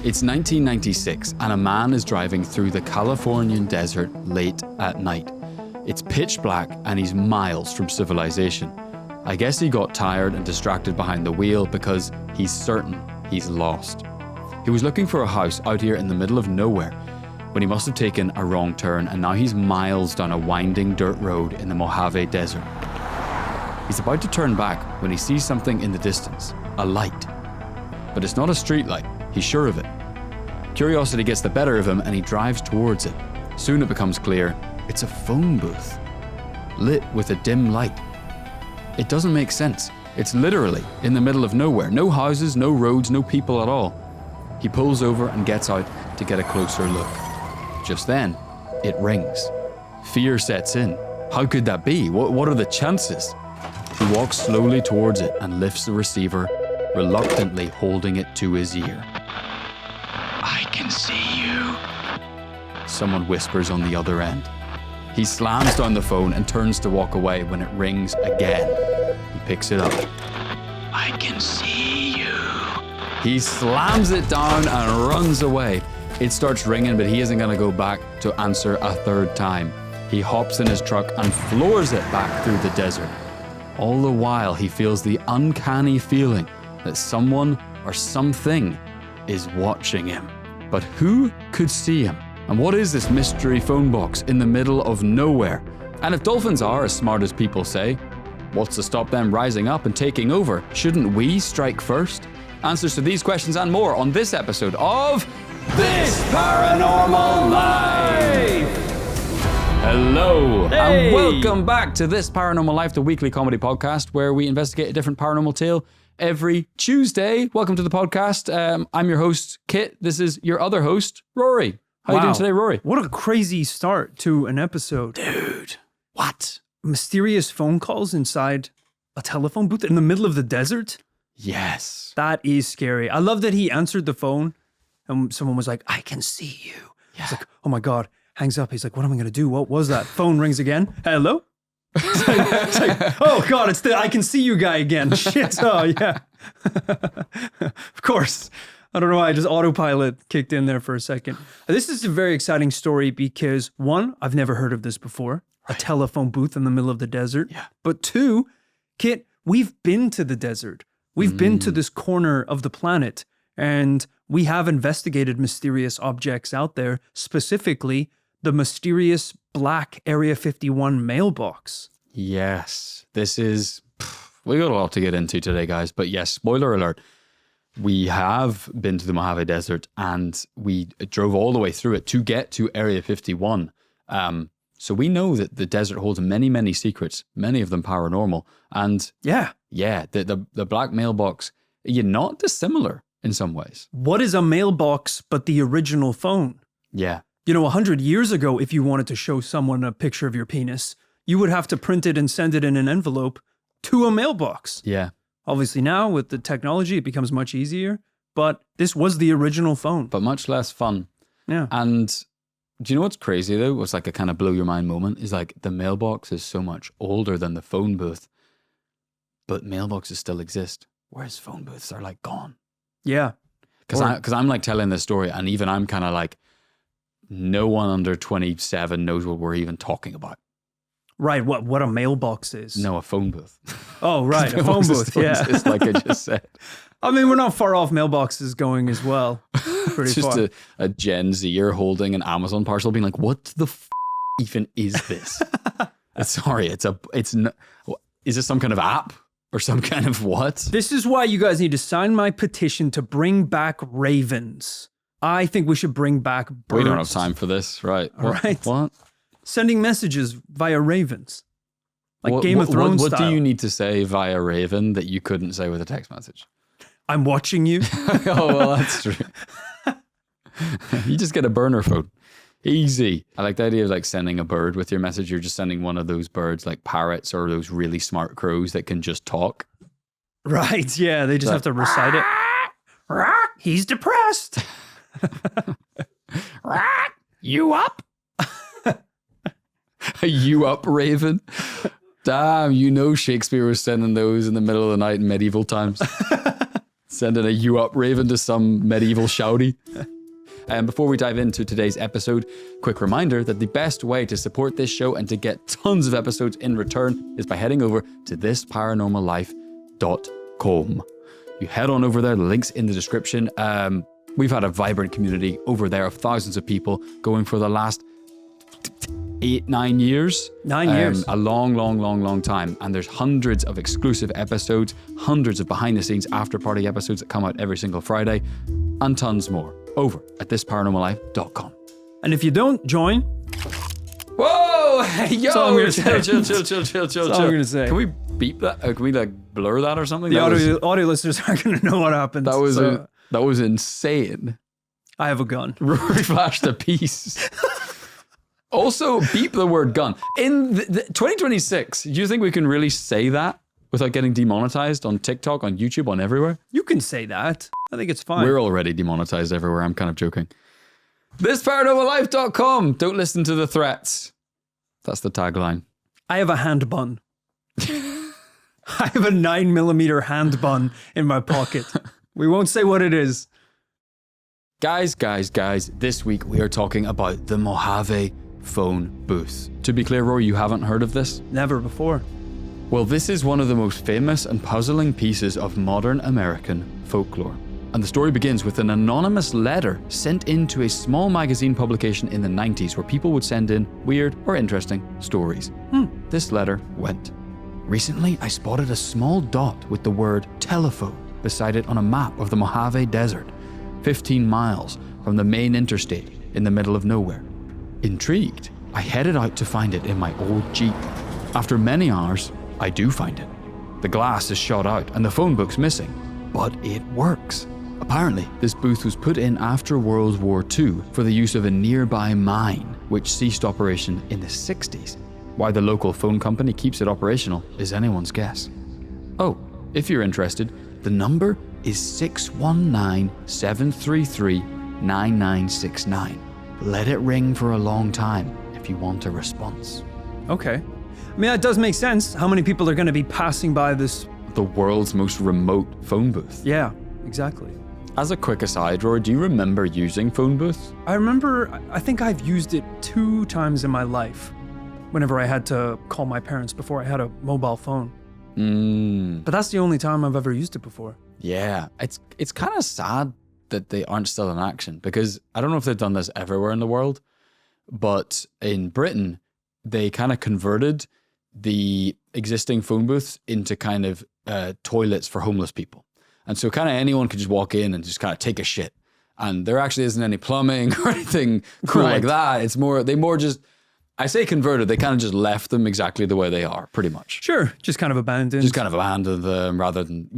It's 1996 and a man is driving through the Californian desert late at night. It's pitch black and he's miles from civilization. I guess he got tired and distracted behind the wheel because he's certain he's lost. He was looking for a house out here in the middle of nowhere when he must have taken a wrong turn, and now he's miles down a winding dirt road in the Mojave Desert. He's about to turn back when he sees something in the distance, a light. But it's not a street light, he's sure of it. Curiosity gets the better of him and he drives towards it. Soon it becomes clear, it's a phone booth, lit with a dim light. It doesn't make sense. It's literally in the middle of nowhere. No houses, no roads, no people at all. He pulls over and gets out to get a closer look. Just then, it rings. Fear sets in. How could that be? What are the chances? He walks slowly towards it and lifts the receiver, reluctantly holding it to his ear. "I can see you," someone whispers on the other end. He slams down the phone and turns to walk away when it rings again. He picks it up. "I can see you." He slams it down and runs away. It starts ringing, but he isn't going to go back to answer a third time. He hops in his truck and floors it back through the desert. All the while, he feels the uncanny feeling that someone or something is watching him. But who could see him? And what is this mystery phone box in the middle of nowhere? And if dolphins are as smart as people say, what's to stop them rising up and taking over? Shouldn't we strike first? Answers to these questions and more on this episode of This Paranormal Life! Hello, Hey! and welcome back to This Paranormal Life, the weekly comedy podcast where we investigate a different paranormal tale every Tuesday. Welcome to the podcast. I'm your host, Kit. This is your other host, Rory. How are you doing today, Rory? What a crazy start to an episode. Dude, what? Mysterious phone calls inside a telephone booth in the middle of the desert? Yes. That is scary. I love that he answered the phone and someone was like, "I can see you." Yeah. He's like, "Oh my God." Hangs up. He's like, "What am I going to do? What was that?" Phone rings again. "Hello?" It's like, "Oh God, it's the I can see you guy again." Shit. Oh yeah. Of course. I don't know why, just autopilot kicked in there for a second. This is a very exciting story because one, I've never heard of this before, a telephone booth in the middle of the desert. Yeah. But two, Kit, we've been to the desert. We've been to this corner of the planet and we have investigated mysterious objects out there, specifically the mysterious black Area 51 mailbox. Yes. This is... we got a lot to get into today, guys. But yes, spoiler alert. We have been to the Mojave Desert and we drove all the way through it to get to Area 51. So we know that the desert holds many, many secrets, many of them paranormal. And Yeah. the black mailbox, not dissimilar in some ways. What is a mailbox but the original phone? Yeah. 100 years ago, if you wanted to show someone a picture of your penis, you would have to print it and send it in an envelope to a mailbox. Yeah. Obviously now with the technology, it becomes much easier, but this was the original phone. But much less fun. Yeah. And do you know what's crazy though? What's like a kind of blow your mind moment is like the mailbox is so much older than the phone booth, but mailboxes still exist, whereas phone booths are like gone. Yeah. Because I'm like telling this story and even I'm kind of like, no one under 27 knows what we're even talking about. Right, what a mailbox is. No, a phone booth. Oh, right, a phone booth, yeah. It's like I just said. I mean, we're not far off mailboxes going as well. Pretty It's just far. a Gen Zer holding an Amazon parcel being like, what the even is this? Sorry, is this some kind of app or some kind of what? This is why you guys need to sign my petition to bring back ravens. I think we should bring back birds. We don't have time for this, right? Right. What? Sending messages via ravens. Like Game of Thrones What style. do you need to say via Raven that you couldn't say with a text message? I'm watching you. Oh, well, that's true. You just get a burner phone. Easy. I like the idea of like sending a bird with your message. You're just sending one of those birds like parrots or those really smart crows that can just talk. Right, yeah. They just have to recite it. He's depressed. You up? You up, Raven? Damn, Shakespeare was sending those in the middle of the night in medieval times. Sending a you up raven to some medieval shouty. And before we dive into today's episode, quick reminder that the best way to support this show and to get tons of episodes in return is by heading over to thisparanormallife.com. You head on over there, the link's in the description. We've had a vibrant community over there of thousands of people going for the last 9 years. 9 years. A long time. And there's hundreds of exclusive episodes, hundreds of behind the scenes after party episodes that come out every single Friday, and tons more over at thisparanormallife.com. And if you don't join... Whoa! Hey, yo! That's all I'm gonna say. Chill. That's all I'm going to say. Can we beep that? Can we blur that or something? The audio listeners aren't going to know what happened. That was insane. I have a gun. Rory flashed a piece. Also, beep the word gun. In the 2026, do you think we can really say that without getting demonetized on TikTok, on YouTube, on everywhere? You can say that. I think it's fine. We're already demonetized everywhere. I'm kind of joking. ThisParanormalLife.com. Don't listen to the threats. That's the tagline. I have a hand bun. I have a 9mm hand bun in my pocket. We won't say what it is. Guys, this week we are talking about the Mojave Phone Booth. To be clear, Rory, you haven't heard of this? Never before. Well, this is one of the most famous and puzzling pieces of modern American folklore. And the story begins with an anonymous letter sent into a small magazine publication in the 90s where people would send in weird or interesting stories. This letter went, "Recently, I spotted a small dot with the word telephone beside it on a map of the Mojave Desert, 15 miles from the main interstate in the middle of nowhere. Intrigued, I headed out to find it in my old Jeep. After many hours, I do find it. The glass is shot out and the phone book's missing, but it works. Apparently, this booth was put in after World War II for the use of a nearby mine, which ceased operation in the 60s. Why the local phone company keeps it operational is anyone's guess. Oh, if you're interested, the number is 619-733-9969. Let it ring for a long time if you want a response." Okay. I mean, that does make sense. How many people are going to be passing by this? The world's most remote phone booth. Yeah, exactly. As a quick aside, Rory, do you remember using phone booths? I think I've used it 2 times in my life. Whenever I had to call my parents before I had a mobile phone. But that's the only time I've ever used it before. Yeah, it's kind of sad that they aren't still in action, because I don't know if they've done this everywhere in the world, but in Britain, they kind of converted the existing phone booths into kind of toilets for homeless people. And so kind of anyone could just walk in and just kind of take a shit. And there actually isn't any plumbing or anything cool like that. It's more, I say converted, they kind of just left them exactly the way they are, pretty much. Sure, just kind of abandoned. Just kind of abandoned them rather than,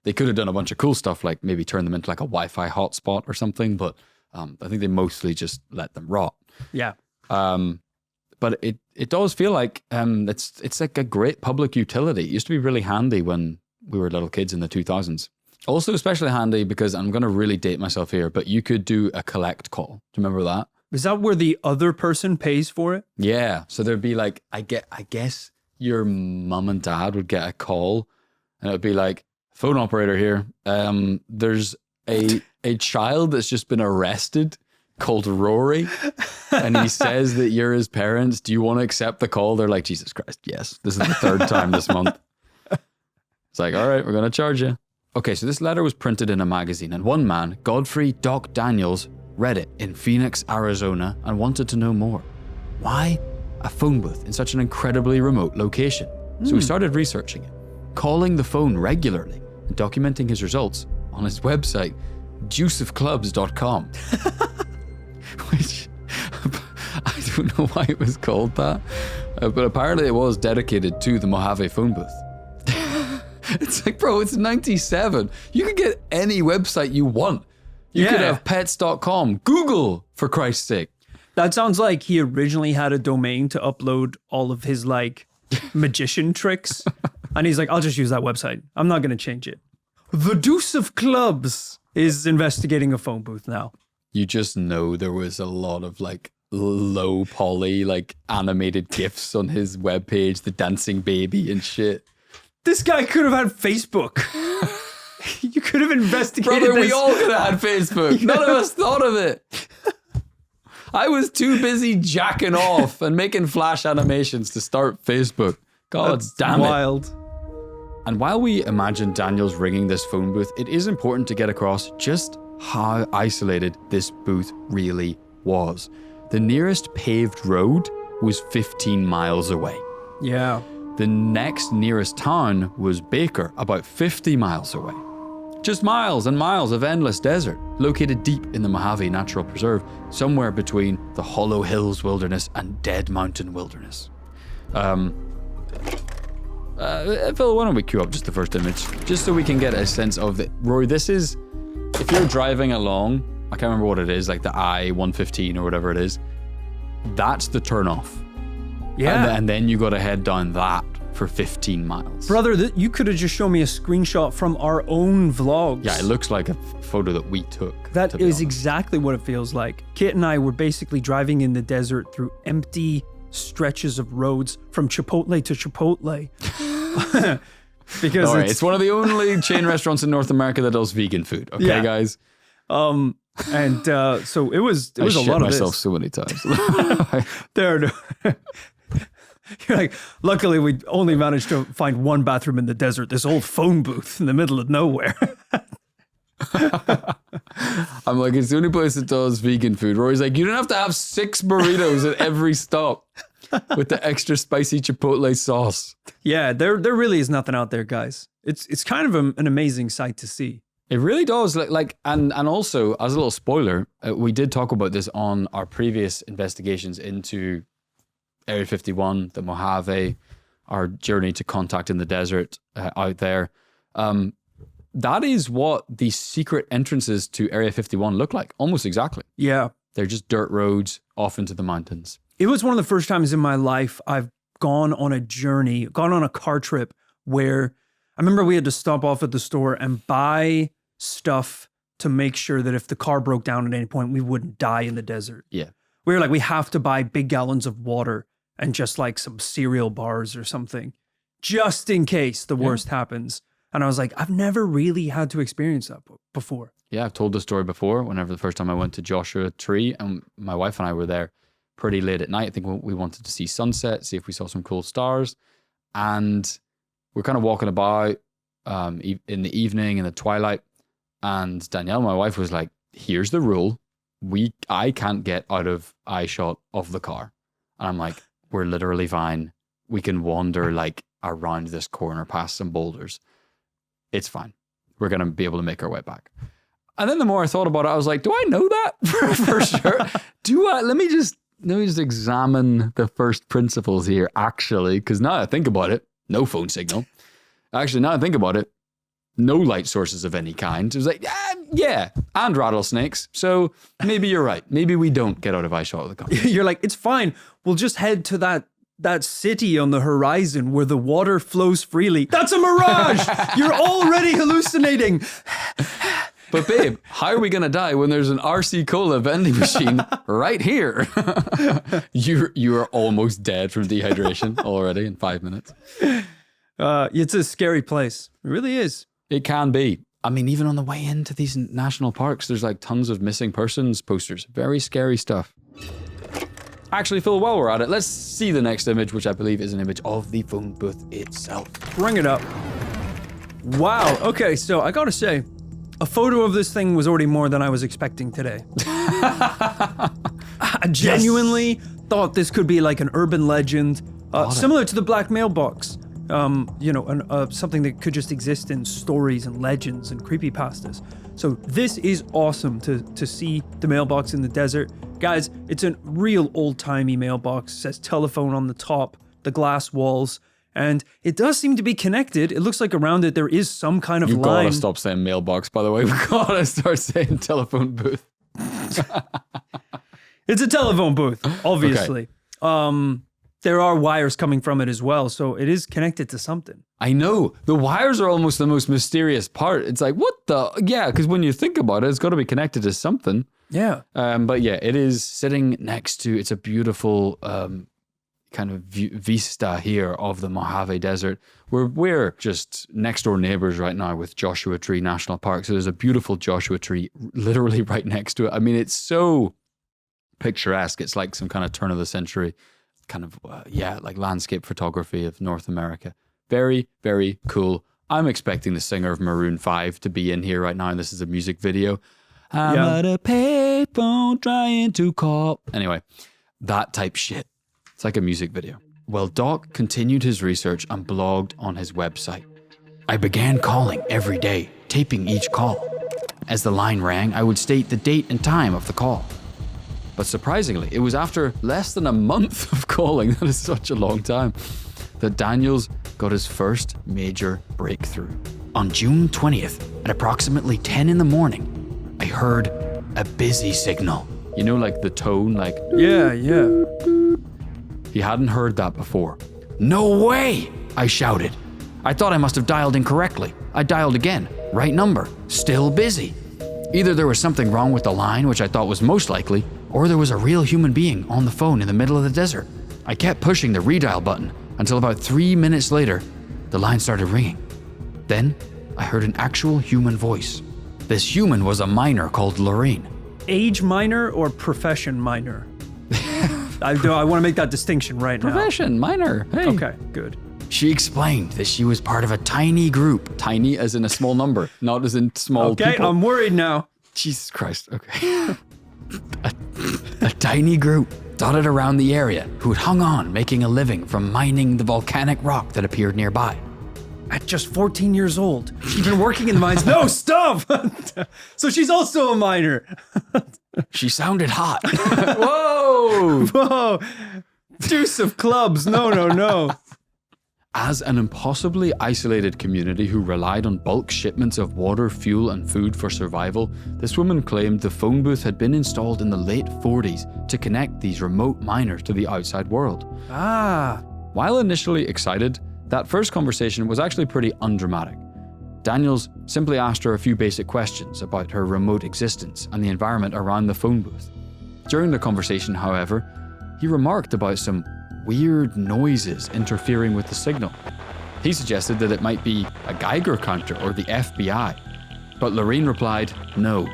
they could have done a bunch of cool stuff, like maybe turn them into like a Wi-Fi hotspot or something, but I think they mostly just let them rot. Yeah. But it does feel like it's like a great public utility. It used to be really handy when we were little kids in the 2000s. Also especially handy because I'm going to really date myself here, but you could do a collect call. Do you remember that? Is that where the other person pays for it? Yeah. So there'd be like, I guess your mum and dad would get a call and it would be like, "Phone operator here. There's a child that's just been arrested called Rory, and he says that you're his parents. Do you want to accept the call?" They're like, "Jesus Christ, yes. This is the 3rd time this month." It's like, all right, we're going to charge you. Okay, so this letter was printed in a magazine, and one man, Godfrey Doc Daniels, read it in Phoenix, Arizona, and wanted to know more. Why a phone booth in such an incredibly remote location? So he started researching it, calling the phone regularly, and documenting his results on his website, juiceofclubs.com. Which, I don't know why it was called that, but apparently it was dedicated to the Mojave Phone Booth. It's like, bro, it's 97. You can get any website you want. You could have pets.com, Google, for Christ's sake. That sounds like he originally had a domain to upload all of his like magician tricks. And he's like, I'll just use that website. I'm not going to change it. The Deuce of Clubs is investigating a phone booth now. You just know there was a lot of like low poly, like animated GIFs on his webpage, the dancing baby and shit. This guy could have had Facebook. You could have investigated Brother, this. we all could have had Facebook. None of us thought of it. I was too busy jacking off and making flash animations to start Facebook. God damn it. Wild. And while we imagine Daniel's ringing this phone booth, it is important to get across just how isolated this booth really was. The nearest paved road was 15 miles away. Yeah. The next nearest town was Baker, about 50 miles away. Just miles and miles of endless desert, located deep in the Mojave Natural Preserve, somewhere between the Hollow Hills Wilderness and Dead Mountain Wilderness. Phil, why don't we cue up just the first image, just so we can get a sense of it. Rory, this is, if you're driving along, I can't remember what it is, like the I-115 or whatever it is, that's the turnoff. Yeah. And then you got to head down that for 15 miles. Brother, you could have just shown me a screenshot from our own vlogs. Yeah, it looks like a photo that we took. That is exactly what it feels like. Kit and I were basically driving in the desert through empty stretches of roads from Chipotle to Chipotle. Because it's one of the only chain restaurants in North America that does vegan food. Okay, Yeah. guys? so it was a lot of this. myself so many times. There. You're like, luckily we only managed to find one bathroom in the desert, this old phone booth in the middle of nowhere. I'm like, it's the only place that does vegan food. Rory's like, you don't have to have 6 burritos at every stop with the extra spicy Chipotle sauce. Yeah, there really is nothing out there, guys. It's kind of an amazing sight to see. It really does. And also, as a little spoiler, we did talk about this on our previous investigations into Area 51, the Mojave, our journey to contact in the desert out there. That is what the secret entrances to Area 51 look like, almost exactly. Yeah. They're just dirt roads off into the mountains. It was one of the first times in my life I've gone on a car trip where I remember we had to stop off at the store and buy stuff to make sure that if the car broke down at any point, we wouldn't die in the desert. Yeah. We were like, we have to buy big gallons of water and just like some cereal bars or something, just in case the worst happens. And I was like, I've never really had to experience that before. Yeah, I've told the story before. Whenever the first time I went to Joshua Tree, and my wife and I were there pretty late at night. I think we wanted to see sunset, see if we saw some cool stars. And we're kind of walking about in the evening, in the twilight. And Danielle, my wife, was like, here's the rule. I can't get out of eye shot of the car. And I'm like, we're literally fine. We can wander like around this corner past some boulders. It's fine. We're going to be able to make our way back. And then the more I thought about it, I was like, do I know that for sure? Let me just examine the first principles here, actually, because now I think about it, no phone signal. Actually, now I think about it, no light sources of any kind. It was like, yeah, and rattlesnakes. So maybe you're right. Maybe we don't get out of eye shot of the car. You're like, it's fine. We'll just head to that city on the horizon where the water flows freely. That's a mirage. You're already hallucinating. But babe, how are we going to die when there's an RC Cola vending machine right here? You are almost dead from dehydration already in 5 minutes. It's a scary place. It really is. It can be. I mean, even on the way into these national parks, there's like tons of missing persons posters. Very scary stuff. Actually, Phil, while we're at it, let's see the next image, which I believe is an image of the phone booth itself. Bring it up. Wow. Okay, so I gotta say, a photo of this thing was already more than I was expecting today. I genuinely thought this could be like an urban legend, similar to the black mailbox. Something that could just exist in stories and legends and creepypastas. So this is awesome to see the mailbox in the desert. Guys, it's a real old-timey mailbox. It says telephone on the top, the glass walls, and it does seem to be connected. It looks like around it there is some kind of You've line. got to stop saying mailbox, by the way. We've got to start saying telephone booth. It's a telephone booth, obviously. Okay. There are wires coming from it as well, so it is connected to something. I know. The wires are almost the most mysterious part. It's like, what the? Yeah, because when you think about it, it's got to be connected to something. Yeah. But yeah, it is sitting next to, it's a beautiful kind of vista here of the Mojave Desert. We're just next door neighbors right now with Joshua Tree National Park. So there's a beautiful Joshua Tree literally right next to it. I mean, it's so picturesque. It's like some kind of turn of the century kind of, like landscape photography of North America. Very, very cool. I'm expecting the singer of Maroon 5 to be in here right now, and this is a music video. I'm at a payphone trying to call. Anyway, that type shit. It's like a music video. Well, Doc continued his research and blogged on his website. I began calling every day, taping each call. As the line rang, I would state the date and time of the call. But surprisingly, it was after less than a month of calling, that is such a long time, that Daniels got his first major breakthrough. On June 20th, at approximately 10 in the morning, I heard a busy signal. You know, like the tone, like... Yeah. He hadn't heard that before. No way, I shouted. I thought I must have dialed incorrectly. I dialed again. Right number. Still busy. Either there was something wrong with the line, which I thought was most likely, or there was a real human being on the phone in the middle of the desert. I kept pushing the redial button until about 3 minutes later, the line started ringing. Then, I heard an actual human voice. This human was a miner called Lorraine. Age minor or profession minor? I want to make that distinction right now. Profession, minor. Hey. Okay, good. She explained that she was part of a tiny group. Tiny as in a small number, not as in small people. Okay, I'm worried now. Jesus Christ, okay. a tiny group dotted around the area who had hung on making a living from mining the volcanic rock that appeared nearby. At just 14 years old, she'd been working in the mines. No, stop! So she's also a miner. She sounded hot. Whoa! Whoa! Deuce of clubs. No. As an impossibly isolated community who relied on bulk shipments of water, fuel, and food for survival, this woman claimed the phone booth had been installed in the late 40s to connect these remote miners to the outside world. While initially excited, that first conversation was actually pretty undramatic. Daniels simply asked her a few basic questions about her remote existence and the environment around the phone booth. During the conversation, however, he remarked about some weird noises interfering with the signal. He suggested that it might be a Geiger counter or the FBI. But Lorraine replied, no,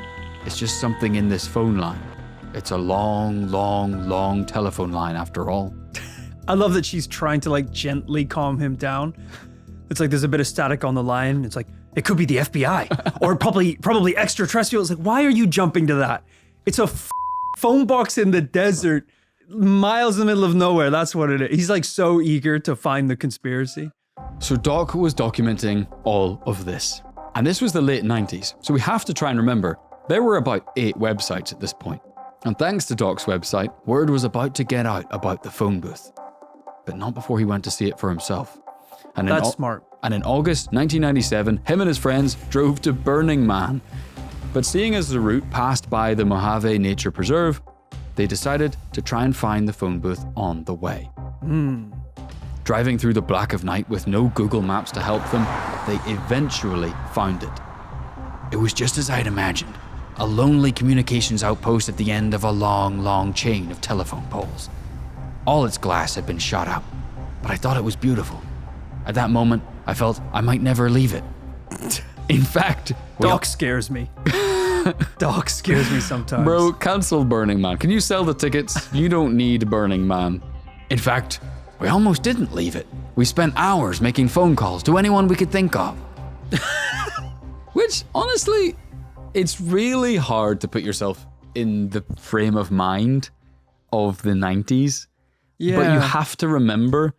it's just something in this phone line. It's a long telephone line after all. I love that she's trying to like gently calm him down. It's like there's a bit of static on the line. It's like, it could be the FBI or probably extraterrestrial. It's like, why are you jumping to that? It's a phone box in the desert, miles in the middle of nowhere. That's what it is. He's like so eager to find the conspiracy. So Doc was documenting all of this. And this was the late 90s. So we have to try and remember, there were about 8 websites at this point. And thanks to Doc's website, word was about to get out about the phone booth. But not before he went to see it for himself. And That's smart. And in August 1997, him and his friends drove to Burning Man. But seeing as the route passed by the Mojave Nature Preserve, they decided to try and find the phone booth on the way. Driving through the black of night with no Google Maps to help them, they eventually found it. It was just as I'd imagined, a lonely communications outpost at the end of a long chain of telephone poles. All its glass had been shot out, but I thought it was beautiful. At that moment, I felt I might never leave it. In fact, Doc scares me. Doc scares me sometimes. Bro, cancel Burning Man. Can you sell the tickets? You don't need Burning Man. In fact, we almost didn't leave it. We spent hours making phone calls to anyone we could think of. Which, honestly, it's really hard to put yourself in the frame of mind of the 90s. Yeah. But you have to remember,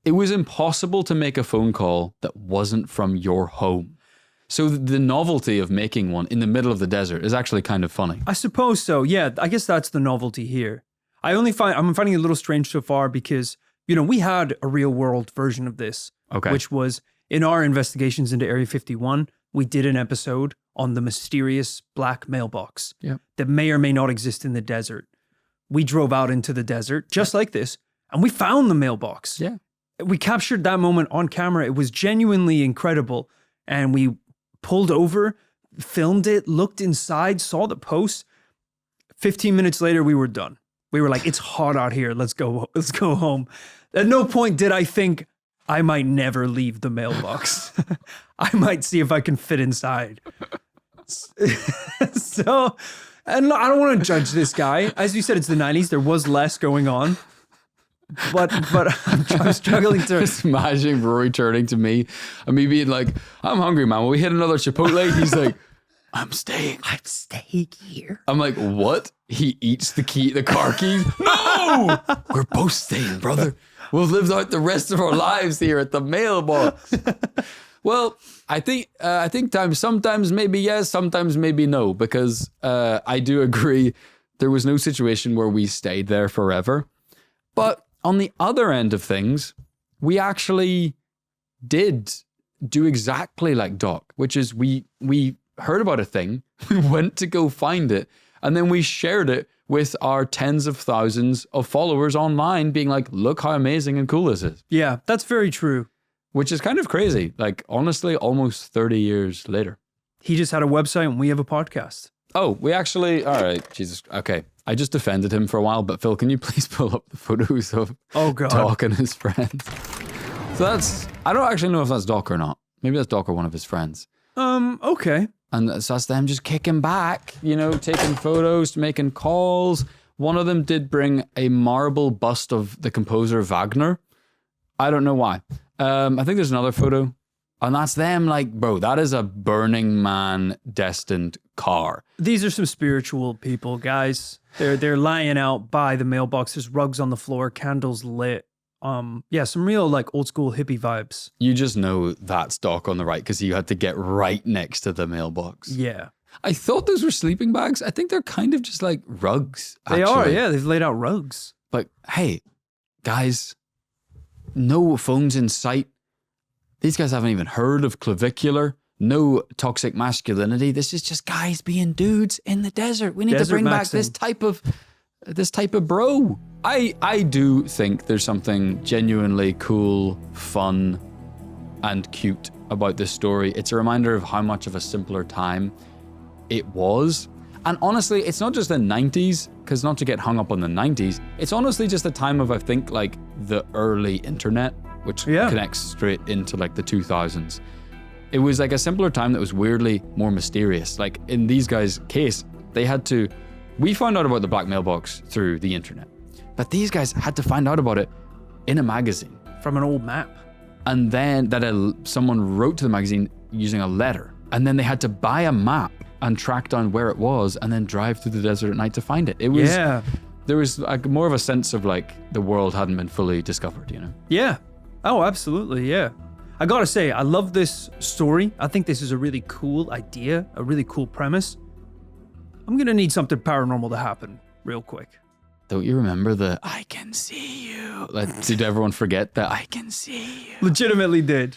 it was impossible to make a phone call that wasn't from your home. So the novelty of making one in the middle of the desert is actually kind of funny. I suppose so. Yeah, I guess that's the novelty here. I'm finding it a little strange so far because, we had a real world version of this, which was in our investigations into Area 51, we did an episode on the mysterious black mailbox that may or may not exist in the desert. We drove out into the desert just like this, and we found the mailbox. Yeah. We captured that moment on camera. It was genuinely incredible. And we pulled over, filmed it, looked inside, saw the post. 15 minutes later, we were done. We were like, it's hot out here. Let's go home. At no point did I think I might never leave the mailbox. I might see if I can fit inside. So, and I don't want to judge this guy. As you said, it's the 90s. There was less going on. But I'm struggling to just imagine Rory turning to me and me being like, I'm hungry, man. Will we hit another Chipotle? He's like, I'm staying here. I'm like, what? He eats the car keys? No! We're both staying, brother. We'll live out the rest of our lives here at the mailbox. Well, I think sometimes maybe yes, sometimes maybe no, because I do agree there was no situation where we stayed there forever. But on the other end of things, we actually did do exactly like Doc, which is we heard about a thing, we went to go find it, and then we shared it with our tens of thousands of followers online, being like, look how amazing and cool this is. Yeah, that's very true. Which is kind of crazy. Like, honestly, almost 30 years later. He just had a website and we have a podcast. Oh, we actually, all right, Jesus, okay. I just defended him for a while, but Phil, can you please pull up the photos of Doc and his friends? So I don't actually know if that's Doc or not. Maybe that's Doc or one of his friends. Okay. And so that's them just kicking back, taking photos, making calls. One of them did bring a marble bust of the composer Wagner. I don't know why. I think there's another photo. And that's them like, bro, that is a Burning Man destined car. These are some spiritual people, guys. They're lying out by the mailbox. There's rugs on the floor, candles lit. Yeah, some real like old school hippie vibes. You just know that's Doc on the right because you had to get right next to the mailbox. Yeah. I thought those were sleeping bags. I think they're kind of just like rugs. They are, yeah. They've laid out rugs. But hey, guys, no phones in sight. These guys haven't even heard of clavicular. No toxic masculinity. This is just guys being dudes in the desert. We need to bring back this type of bro. I do think there's something genuinely cool, fun, and cute about this story. It's a reminder of how much of a simpler time it was. And honestly, it's not just the 90s, because not to get hung up on the 90s, it's honestly just a time of, I think, like the early internet, which connects straight into like the 2000s. It was like a simpler time that was weirdly more mysterious. Like in these guys' case, we found out about the black mailbox through the internet, but these guys had to find out about it in a magazine. From an old map. And then someone wrote to the magazine using a letter. And then they had to buy a map and track down where it was and then drive through the desert at night to find it. It was, there was like more of a sense of like the world hadn't been fully discovered, Yeah. Oh, absolutely. Yeah. I gotta say, I love this story. I think this is a really cool idea, a really cool premise. I'm gonna need something paranormal to happen real quick. Don't you remember the I can see you? Like, did everyone forget that I can see you? Legitimately did.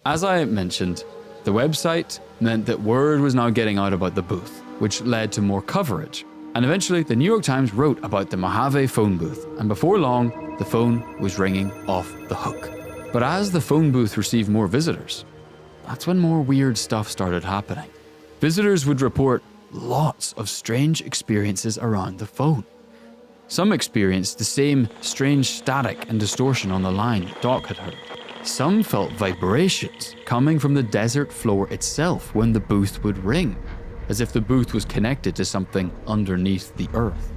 As I mentioned, the website meant that word was now getting out about the booth, which led to more coverage. And eventually, the New York Times wrote about the Mojave Phone Booth, and before long, the phone was ringing off the hook. But as the phone booth received more visitors, that's when more weird stuff started happening. Visitors would report lots of strange experiences around the phone. Some experienced the same strange static and distortion on the line Doc had heard. Some felt vibrations coming from the desert floor itself when the booth would ring, as if the booth was connected to something underneath the earth.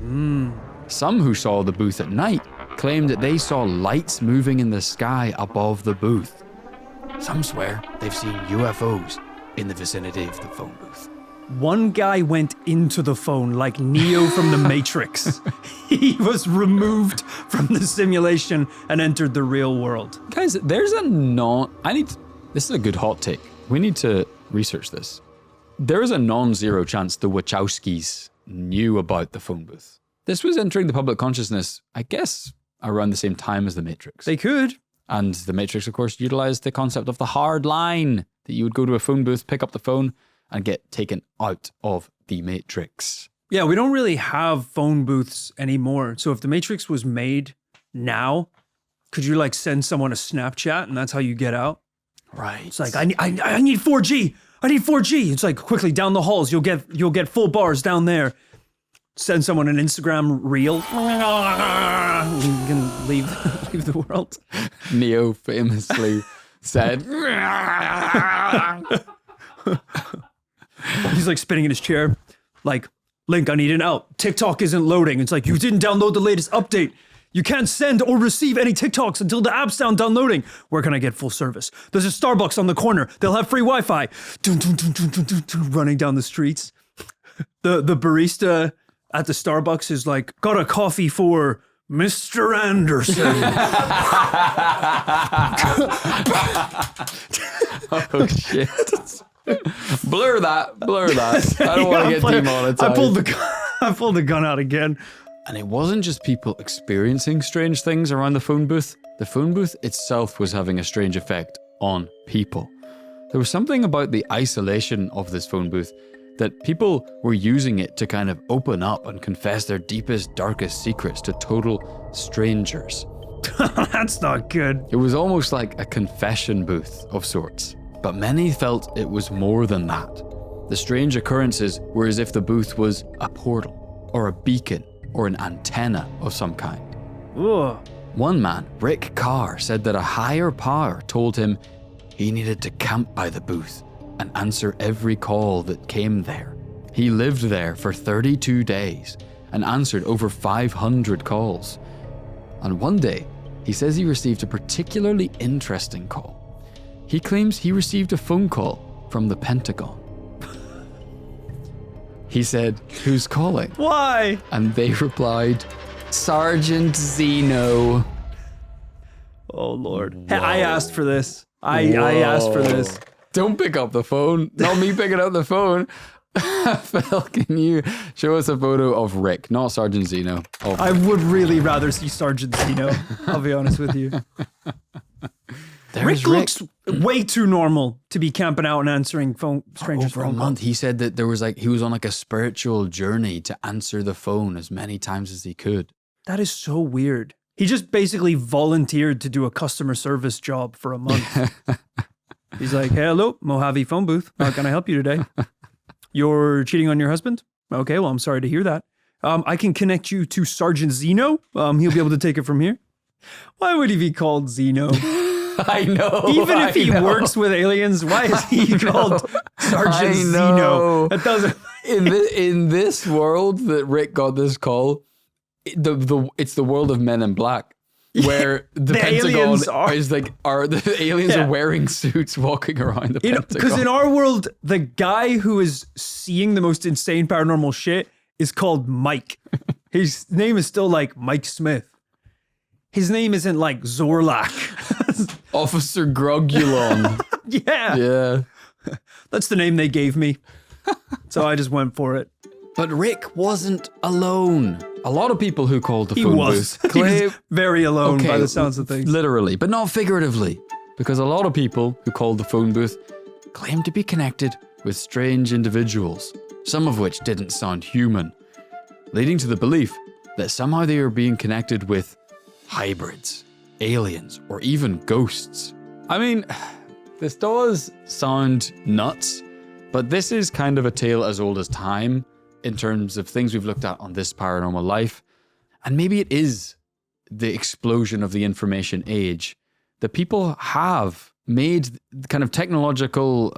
Some who saw the booth at night claimed that they saw lights moving in the sky above the booth. Some swear they've seen UFOs in the vicinity of the phone booth. One guy went into the phone like Neo from the Matrix. He was removed from the simulation and entered the real world. Guys, this is a good hot take. We need to research this. There is a non-zero chance the Wachowskis knew about the phone booth. This was entering the public consciousness, I guess, around the same time as The Matrix. They could. And The Matrix, of course, utilized the concept of the hard line, that you would go to a phone booth, pick up the phone, and get taken out of the Matrix. Yeah, we don't really have phone booths anymore. So if the Matrix was made now, could you like send someone a Snapchat and that's how you get out? Right. It's like, I need 4G. I need 4G. It's like, quickly down the halls, you'll get full bars down there. send someone an Instagram reel. You can leave the world. Neo famously said, he's like spinning in his chair, like, Link, I need an out. TikTok isn't loading. It's like, you didn't download the latest update. You can't send or receive any TikToks until the app's downloading. Where can I get full service? There's a Starbucks on the corner. They'll have free Wi-Fi. Running down the streets. The barista at the Starbucks is like, got a coffee for Mr. Anderson. oh shit. Blur that. I don't want to get demonetized. I pulled the gun out again. And it wasn't just people experiencing strange things around the phone booth. The phone booth itself was having a strange effect on people. There was something about the isolation of this phone booth that people were using it to kind of open up and confess their deepest, darkest secrets to total strangers. That's not good. It was almost like a confession booth of sorts. But many felt it was more than that. The strange occurrences were as if the booth was a portal, or a beacon, or an antenna of some kind. Ugh. One man, Rick Carr, said that a higher power told him he needed to camp by the booth and answer every call that came there. He lived there for 32 days and answered over 500 calls. And one day, he says he received a particularly interesting call. He claims he received a phone call from the Pentagon. He said, "Who's calling?" Why? And they replied, "Sergeant Zeno." Oh, Lord. Hey, I asked for this. I asked for this. Don't pick up the phone. Not me picking up the phone. Phil, can you show us a photo of Rick, not Sergeant Zeno? I would really rather see Sergeant Zeno, I'll be honest with you. Rick looks way too normal to be camping out and answering strangers' for a month. He said that there was he was on a spiritual journey to answer the phone as many times as he could. That is so weird. He just basically volunteered to do a customer service job for a month. He's like, "Hey, hello, Mojave Phone Booth. How can I help you today? You're cheating on your husband? Okay, well, I'm sorry to hear that. I can connect you to Sergeant Zeno. He'll be able to take it from here." Why would he be called Zeno? I know. Even if he works with aliens, why is he called Sergeant Zeno? That doesn't. in this world that Rick got this call, it's the world of Men in Black, where the Pentagon the aliens are wearing suits walking around the Pentagon. Because in our world, the guy who is seeing the most insane paranormal shit is called Mike. His name is still like Mike Smith. His name isn't like Zorlak. Officer Grogulon. Yeah. That's the name they gave me. So I just went for it. But Rick wasn't alone. A lot of people who called the phone booth he was very alone by the sounds of things. Literally, but not figuratively. Because a lot of people who called the phone booth claimed to be connected with strange individuals, some of which didn't sound human, leading to the belief that somehow they were being connected with hybrids, aliens, or even ghosts. I mean, this does sound nuts, but this is kind of a tale as old as time in terms of things we've looked at on this paranormal life. And maybe it is the explosion of the information age that people have made kind of technological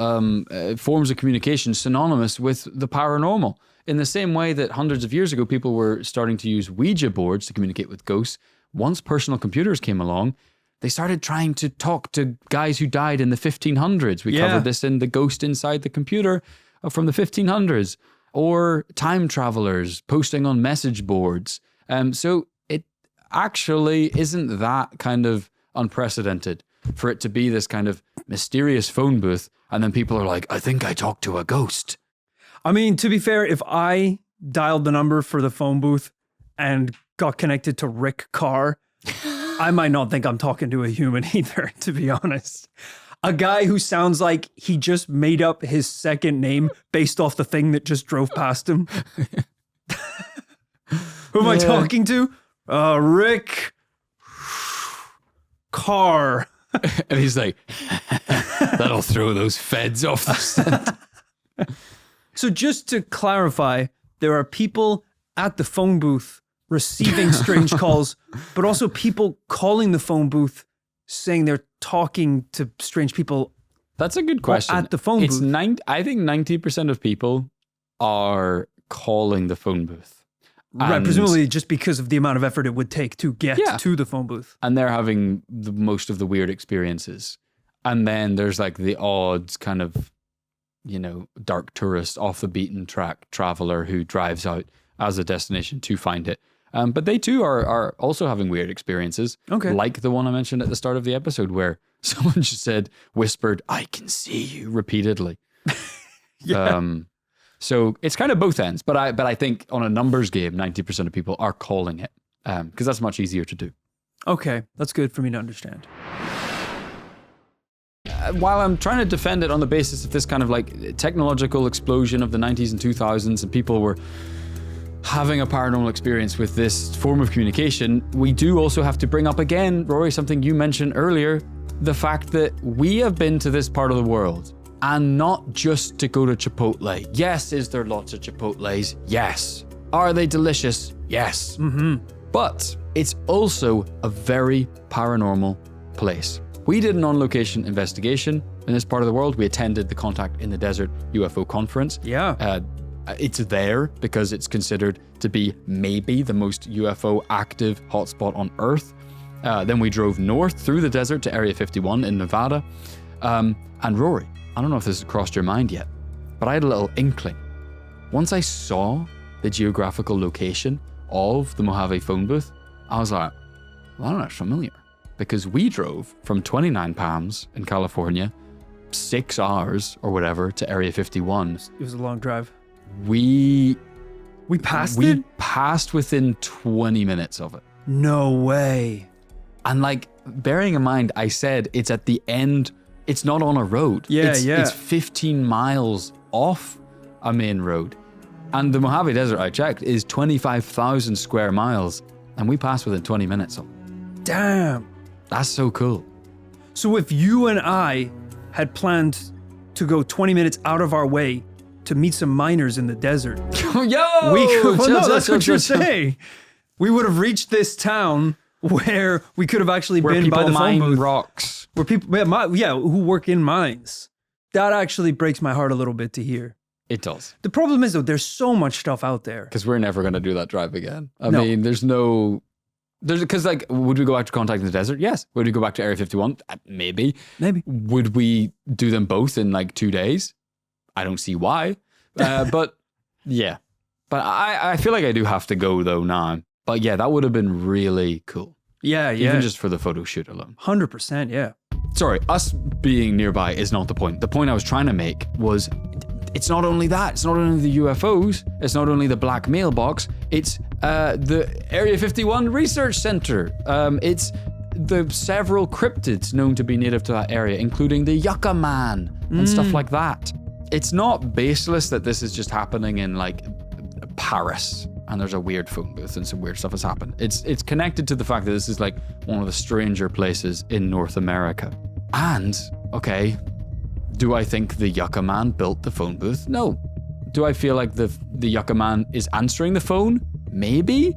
forms of communication synonymous with the paranormal. In the same way that hundreds of years ago, people were starting to use Ouija boards to communicate with ghosts. Once personal computers came along, they started trying to talk to guys who died in the 1500s. We covered this in The Ghost Inside the Computer from the 1500s. Or time travelers posting on message boards. So it actually isn't that kind of unprecedented for it to be this kind of mysterious phone booth. And then people are like, "I think I talked to a ghost." I mean, to be fair, if I dialed the number for the phone booth and got connected to Rick Carr, I might not think I'm talking to a human either, to be honest. A guy who sounds like he just made up his second name based off the thing that just drove past him. Who am I talking to? Rick Carr. And he's like, "That'll throw those feds off the scent." So just to clarify, there are people at the phone booth receiving strange calls, but also people calling the phone booth saying they're talking to strange people. That's a good question. At the phone booth. I think 90% of people are calling the phone booth. Right, presumably just because of the amount of effort it would take to get to the phone booth. And they're having most of the weird experiences. And then there's like the odd kind of, dark tourist off the beaten track traveler who drives out as a destination to find it. But they too are also having weird experiences. Okay. Like the one I mentioned at the start of the episode where someone just whispered, "I can see you," repeatedly. Yeah. So it's kind of both ends. But I think on a numbers game, 90% of people are calling it because that's much easier to do. Okay, that's good for me to understand. While I'm trying to defend it on the basis of this kind of like technological explosion of the 90s and 2000s and people were having a paranormal experience with this form of communication, we do also have to bring up again, Rory, something you mentioned earlier, the fact that we have been to this part of the world and not just to go to Chipotle. Yes, is there lots of Chipotles? Yes. Are they delicious? Yes. Mm-hmm. But it's also a very paranormal place. We did an on-location investigation in this part of the world. We attended the Contact in the Desert UFO conference. Yeah. It's there because it's considered to be maybe the most UFO active hotspot on Earth. Then we drove north through the desert to Area 51 in Nevada. And Rory, I don't know if this has crossed your mind yet, but I had a little inkling. Once I saw the geographical location of the Mojave Phone Booth, I was like, well, that's familiar. Because we drove from 29 Palms in California, 6 hours or whatever, to Area 51. It was a long drive. We passed it? We passed within 20 minutes of it. No way. And like, bearing in mind, I said it's at the end, it's not on a road. Yeah, It's 15 miles off a main road. And the Mojave Desert, I checked, is 25,000 square miles. And we passed within 20 minutes of it. Damn. That's so cool. So if you and I had planned to go 20 minutes out of our way to meet some miners in the desert, that's what you're saying. We would have reached this town where we could have actually been by the phone booth. Rocks. Where people, who work in mines. That actually breaks my heart a little bit to hear. It does. The problem is though, there's so much stuff out there. Because we're never going to do that drive again. I mean, because like, would we go back to Contact in the Desert? Yes. Would we go back to Area 51? Maybe. Would we do them both in like 2 days? I don't see why. But yeah. But I feel like I do have to go though now. But yeah, that would have been really cool. Yeah. Even just for the photo shoot alone. 100%, yeah. Sorry, us being nearby is not the point. The point I was trying to make was it's not only that. It's not only the UFOs. It's not only the black mailbox. It's the Area 51 Research Center. It's the several cryptids known to be native to that area, including the Yucca Man and stuff like that. It's not baseless that this is just happening in like Paris and there's a weird phone booth and some weird stuff has happened. It's connected to the fact that this is like one of the stranger places in North America. And, okay, do I think the Yucca Man built the phone booth? No. Do I feel like the Yucca Man is answering the phone? Maybe.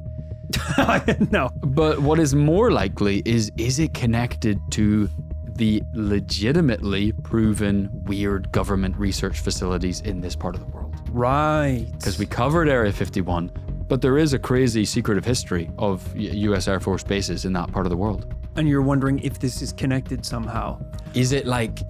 No. But what is more likely is it connected to the legitimately proven weird government research facilities in this part of the world? Right. Because we covered Area 51, but there is a crazy secretive history of US Air Force bases in that part of the world. And you're wondering if this is connected somehow. Is it like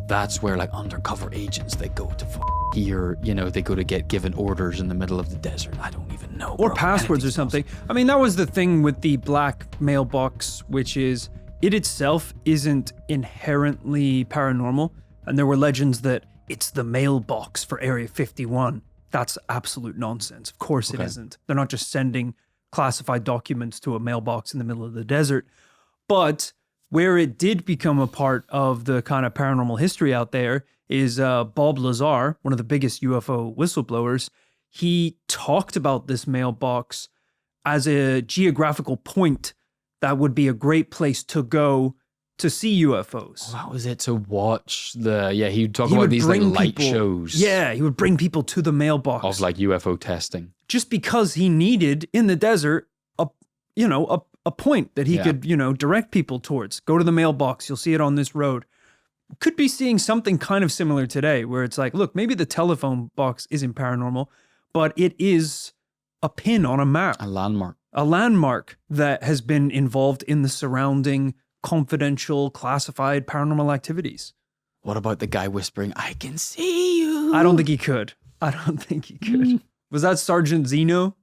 that's where like undercover agents, they go to here, they go to get given orders in the middle of the desert. I don't even know. Or passwords or something. I mean, that was the thing with the black mailbox, which is it itself isn't inherently paranormal. And there were legends that it's the mailbox for Area 51. That's absolute nonsense. Of course it isn't. They're not just sending classified documents to a mailbox in the middle of the desert. But where it did become a part of the kind of paranormal history out there is Bob Lazar, one of the biggest UFO whistleblowers. He talked about this mailbox as a geographical point that would be a great place to go to see UFOs. That was it, to watch he'd talk He about would these like bring light people- shows. Yeah, he would bring people to the mailbox. Of like UFO testing. Just because he needed in the desert a point that he could, direct people towards. Go to the mailbox, you'll see it on this road. Could be seeing something kind of similar today where it's like, look, maybe the telephone box isn't paranormal, but it is a pin on a map. A landmark. A landmark that has been involved in the surrounding confidential, classified paranormal activities. What about the guy whispering, I can see you? I don't think he could. Was that Sergeant Zeno?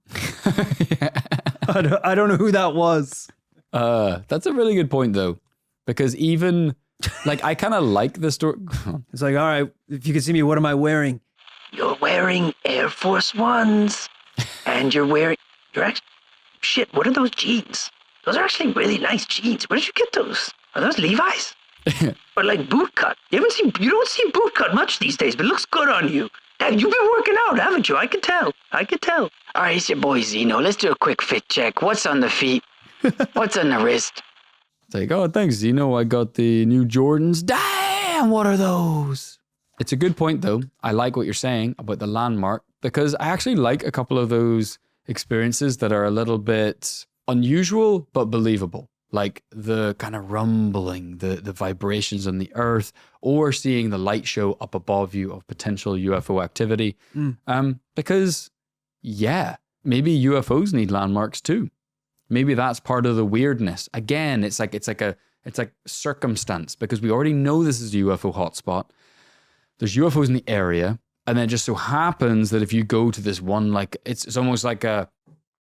Yeah. I don't know who that was. That's a really good point, though, because even like I kind of like the story. It's like, all right, if you can see me, what am I wearing? You're wearing Air Force Ones, and you're actually, shit, what are those jeans? Those are actually really nice jeans. Where did you get those? Are those Levi's? But like boot cut. You don't see boot cut much these days, but it looks good on you. You've been working out, haven't you? I can tell. All right, it's your boy Zeno. Let's do a quick fit check. What's on the feet? What's on the wrist? It's like, oh, thanks, Zeno. I got the new Jordans. Damn, what are those? It's a good point, though. I like what you're saying about the landmark because I actually like a couple of those experiences that are a little bit unusual but believable. Like the kind of rumbling, the vibrations on the earth, or seeing the light show up above you of potential UFO activity. Because, maybe UFOs need landmarks too. Maybe that's part of the weirdness. Again, it's like circumstance, because we already know this is a UFO hotspot. There's UFOs in the area, and then it just so happens that if you go to this one, like it's almost like a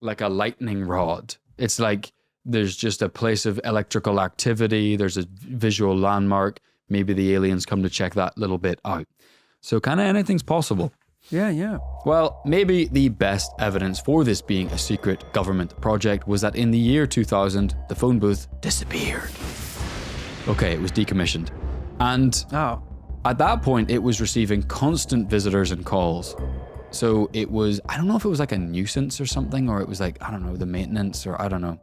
lightning rod. It's like there's just a place of electrical activity. There's a visual landmark. Maybe the aliens come to check that little bit out. So kind of anything's possible. Yeah. Well, maybe the best evidence for this being a secret government project was that in the year 2000, the phone booth disappeared. Okay, it was decommissioned. And at that point, it was receiving constant visitors and calls. So it was, I don't know if it was like a nuisance or something, or it was like, I don't know, the maintenance, or I don't know.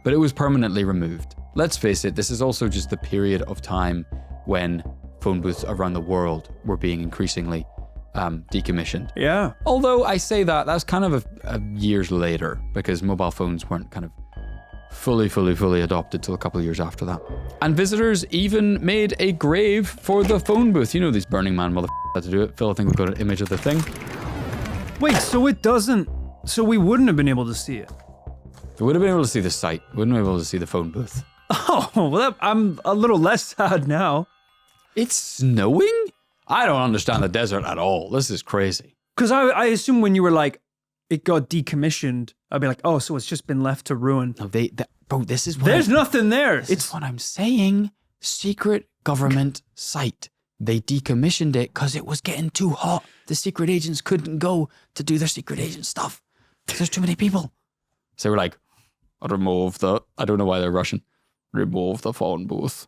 But it was permanently removed. Let's face it, this is also just the period of time when phone booths around the world were being increasingly decommissioned. Yeah. Although I say that's kind of a years later, because mobile phones weren't kind of fully adopted till a couple of years after that. And visitors even made a grave for the phone booth. You know, these Burning Man motherfuckers had to do it. Phil, I think we've got an image of the thing. Wait, so we wouldn't have been able to see it? We would have been able to see the site. We wouldn't have been able to see the phone booth. Oh, well, I'm a little less sad now. It's snowing? I don't understand the desert at all. This is crazy. Because I assume when you were like, it got decommissioned, I'd be like, oh, so it's just been left to ruin. No, bro, this is what There's nothing there. It's what I'm saying. Secret government site. They decommissioned it because it was getting too hot. The secret agents couldn't go to do their secret agent stuff because there's too many people. So we're like, I don't know why they're Russian. Remove the phone booth.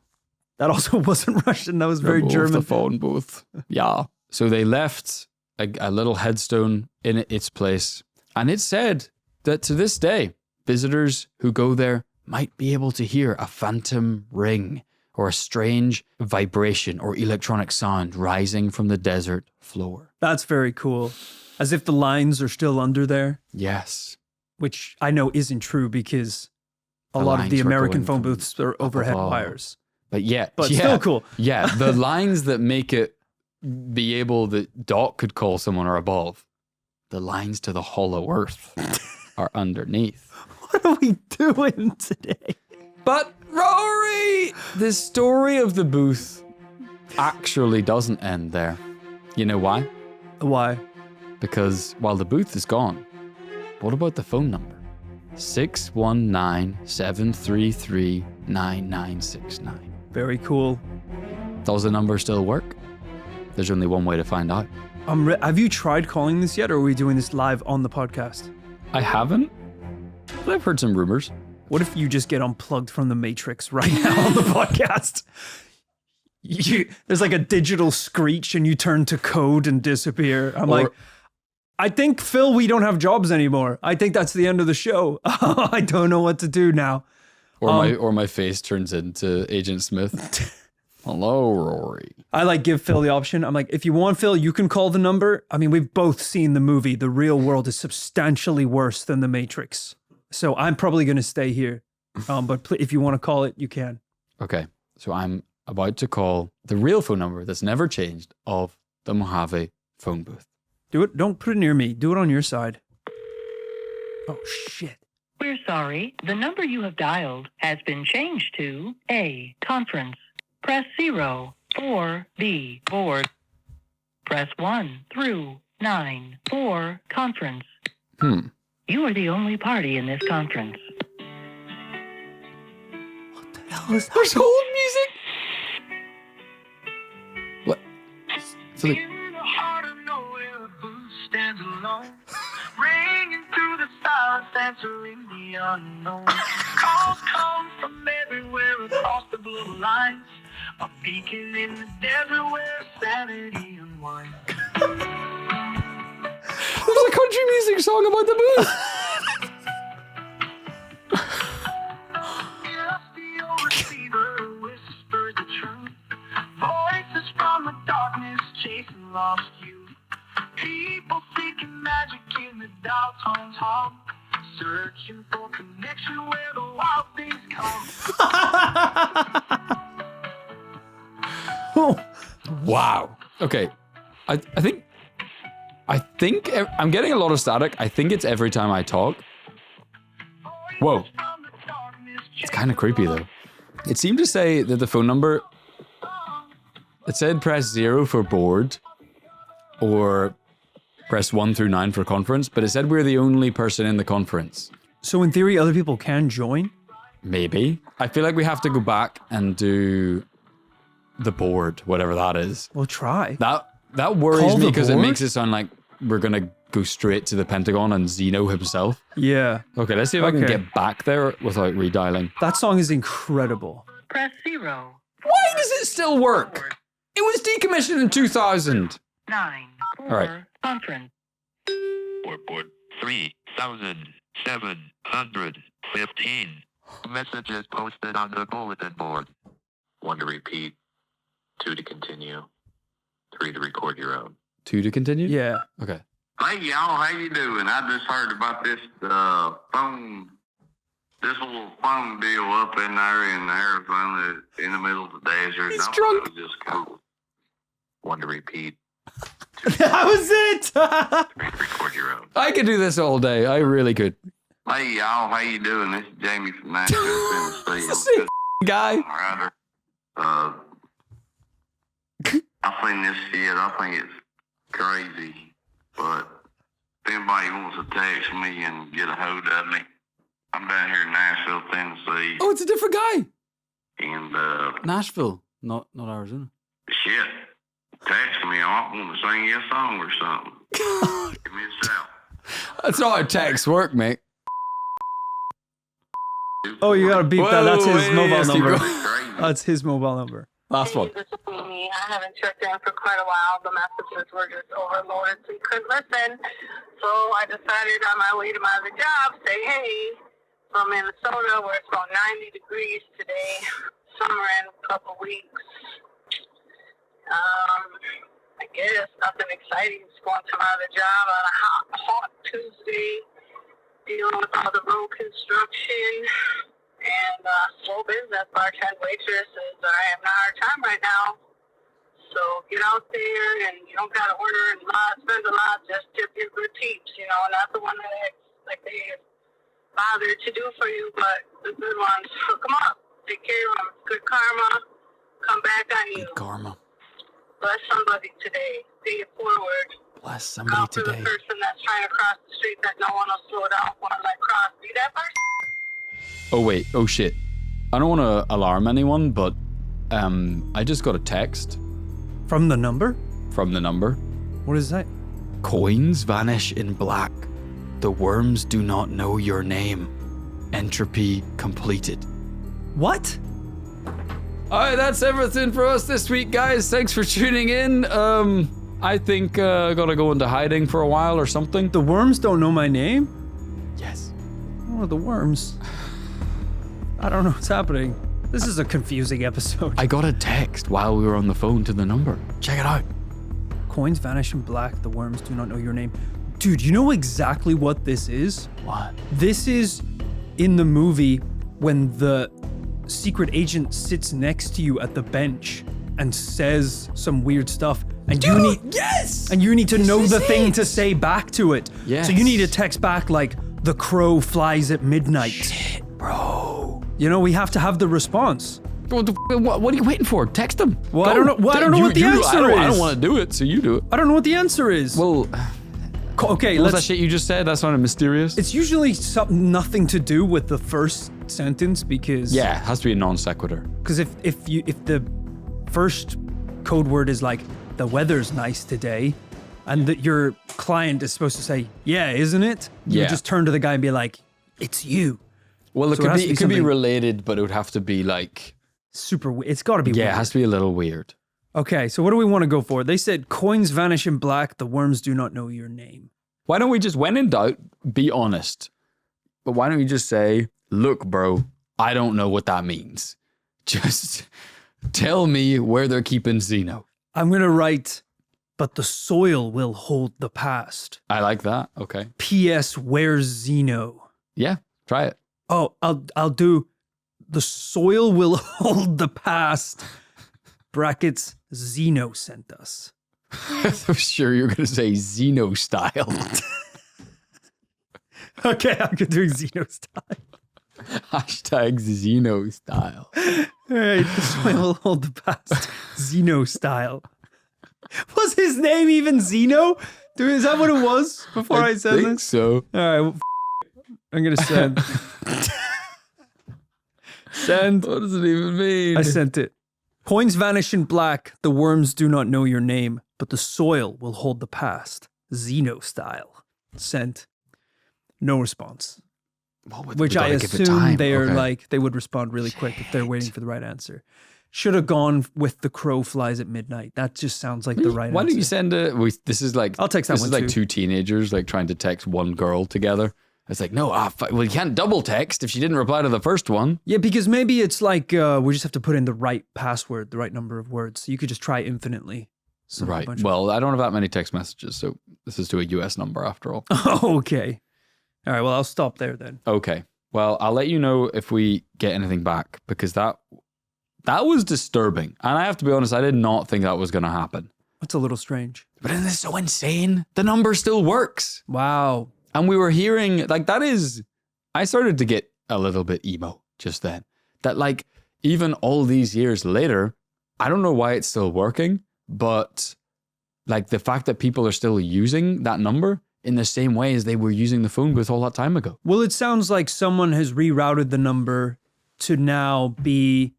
That also wasn't Russian. That was very German. The phone booth. Yeah. So they left a little headstone in its place. And it said that to this day, visitors who go there might be able to hear a phantom ring or a strange vibration or electronic sound rising from the desert floor. That's very cool. As if the lines are still under there. Yes. Which I know isn't true because a lot of the American phone booths are overhead wires. But still cool. Yeah, the lines that make it be able that Doc could call someone are above. The lines to the hollow earth are underneath. What are we doing today? But Rory, the story of the booth actually doesn't end there. You know why? Why? Because while the booth is gone, what about the phone number? 619-733-9969. Very cool. Does the number still work? There's only one way to find out. Have you tried calling this yet, or are we doing this live on the podcast? I haven't, but I've heard some rumors. What if you just get unplugged from the Matrix right now on the podcast? There's like a digital screech and you turn to code and disappear. I think, Phil, we don't have jobs anymore. I think that's the end of the show. I don't know what to do now. Or my face turns into Agent Smith. Hello, Rory. I like give Phil the option. I'm like, if you want Phil, you can call the number. I mean, we've both seen the movie. The real world is substantially worse than the Matrix. So I'm probably going to stay here. But if you want to call it, you can. Okay. So I'm about to call the real phone number that's never changed of the Mojave Phone Booth. Do it. Don't put it near me. Do it on your side. Oh, shit. We're sorry. The number you have dialed has been changed to A, conference. Press 0 for B, board. Press 1 through 9 for conference. You are the only party in this conference. What the hell is that? There's hold music. What? So the, In the heart of nowhere, a booth stands alone, ringing through the silence, answering the unknown. Calls come from everywhere across the blue lines, a beacon in the desert where sanity unwinds. there's a country music song about the booth. Just the old receiver whispers the truth. Voices from the darkness chasing lost youth. People seeking magic in the dial tones hum, searching for connection where the wild things come. Wow. Okay. I think I'm getting a lot of static. I think it's every time I talk. Whoa. It's kind of creepy though. It seemed to say that the phone number, it said press 0 for board or press 1 through 9 for conference, but it said we're the only person in the conference. So in theory, other people can join? Maybe. I feel like we have to go back and do the board, whatever that is. We'll try. That worries Call me the because it board? makes it sound like we're gonna go straight to the Pentagon and Zeno himself. Yeah. Okay, let's see if I can Okay. get back there without redialing. That song is incredible. Press 0. Why does it still work? It was decommissioned in 2000. 9 for All right. conference. Board 3,715. Messages posted on the bulletin board. 1 to repeat, 2 to continue, 3 to record your own. 2 to continue? Yeah. Okay. Hey y'all, how you doing? I just heard about this little phone deal up in there in Arizona in the middle of the desert. He's I thought drunk. It was just cool. 1 to repeat, That was it. 3 to record your own. I could do this all day. I really could. Hey y'all, how you doing? This is Jamie from Nashville, Tennessee. It's the same guy. Rider. I've seen this shit. I think it's crazy. But if anybody wants to text me and get a hold of me, I'm down here in Nashville, Tennessee. Oh, it's a different guy. And Nashville, not Arizona. shit, text me. I want to sing you a song or something. Give me a shout. That's not how texts work, mate. Oh, you gotta beep that. That's his Whoa, mobile yes, keep number. going. Crazy. That's his mobile number. Last one. This is Amy. I haven't checked in for quite a while. The messages were just overloaded, so you couldn't listen. So I decided on my way to my other job, say, hey, from Minnesota, where it's about 90 degrees today, summer in a couple weeks. I guess nothing exciting is going to my other job on a hot Tuesday, dealing with all the road construction and slow business, bartend waitresses. I am not our time right now. So get out there, and you don't got to order a lot, spend a lot, just tip your good peeps, not the one that they bothered to do for you, but the good ones. Hook them up. Take care of them. Good karma. Come back on you. Good karma. Bless somebody today. Pay it forward. Bless somebody Out for today. the person that's trying to cross the street that no one will slow down for and let cross. Be that person. Oh, wait. Oh, shit. I don't want to alarm anyone, but I just got a text From the number? from the number. What is that? Coins vanish in black. The worms do not know your name. Entropy completed. What? All right, that's everything for us this week, guys. Thanks for tuning in. I think I gotta go into hiding for a while or something. The worms don't know my name? Yes. Oh, the worms. I don't know what's happening. This is a confusing episode. I got a text while we were on the phone to the number. Check it out. Coins vanish in black. The worms do not know your name. Dude, you know exactly what this is? What? This is in the movie when the secret agent sits next to you at the bench and says some weird stuff. And you need yes! And you need to know the thing to say back to it. Yes. So you need to text back like, the crow flies at midnight. Shit, bro. You know, we have to have the response. What are you waiting for? Text them. Well, I don't know. Well, I don't know what the answer is. I don't want to do it, so you do it. I don't know what the answer is. Well, okay, what was that shit you just said? That sounded mysterious. It's usually nothing to do with the first sentence because Yeah, it has to be a non sequitur. Because if the first code word is like the weather's nice today, and that your client is supposed to say, yeah, isn't it? You Yeah. just turn to the guy and be like, it's you. Well, So it it could be something related, but it would have to be like It's got to be yeah, weird. it has to be a little weird. Okay, so what do we want to go for? They said coins vanish in black, the worms do not know your name. Why don't we just, when in doubt, be honest? But why don't we just say, look, bro, I don't know what that means. Just tell me where they're keeping Zeno. I'm going to write, but the soil will hold the past. I like that. Okay. P.S. Where's Zeno? Yeah, try it. Oh, I'll do, the soil will hold the past. Brackets, Zeno sent us. I'm sure you're going to say Zeno style. Okay, I'm doing Zeno style. Hashtag Zeno style. All right, the soil will hold the past. Zeno style. Was his name even Zeno? Dude, is that what it was before I said think this? so. All right, well, I'm going to send. Send. What does it even mean? I sent it. Coins vanish in black. The worms do not know your name, but the soil will hold the past. Zeno style. Sent. No response. Which I assume they are like, they would respond really quick if they're waiting for the right answer. Should have gone with the crow flies at midnight. That just sounds like the right Why answer. don't you send this is like, I'll text that this one is like too. two teenagers like trying to text one girl together. It's like, no, well, you can't double text if she didn't reply to the first one. Yeah, because maybe it's like we just have to put in the right password, the right number of words. So you could just try infinitely. So Right. Well, I don't have that many text messages, so this is to a US number after all. Oh, okay. All right, well, I'll stop there then. Okay. Well, I'll let you know if we get anything back because that was disturbing. And I have to be honest, I did not think that was going to happen. That's a little strange. But isn't this so insane? The number still works. Wow. And we were hearing, like, I started to get a little bit emo just then. That, like, even all these years later, I don't know why it's still working, but, like, the fact that people are still using that number in the same way as they were using the phone booth all that time ago. Well, it sounds like someone has rerouted the number to now be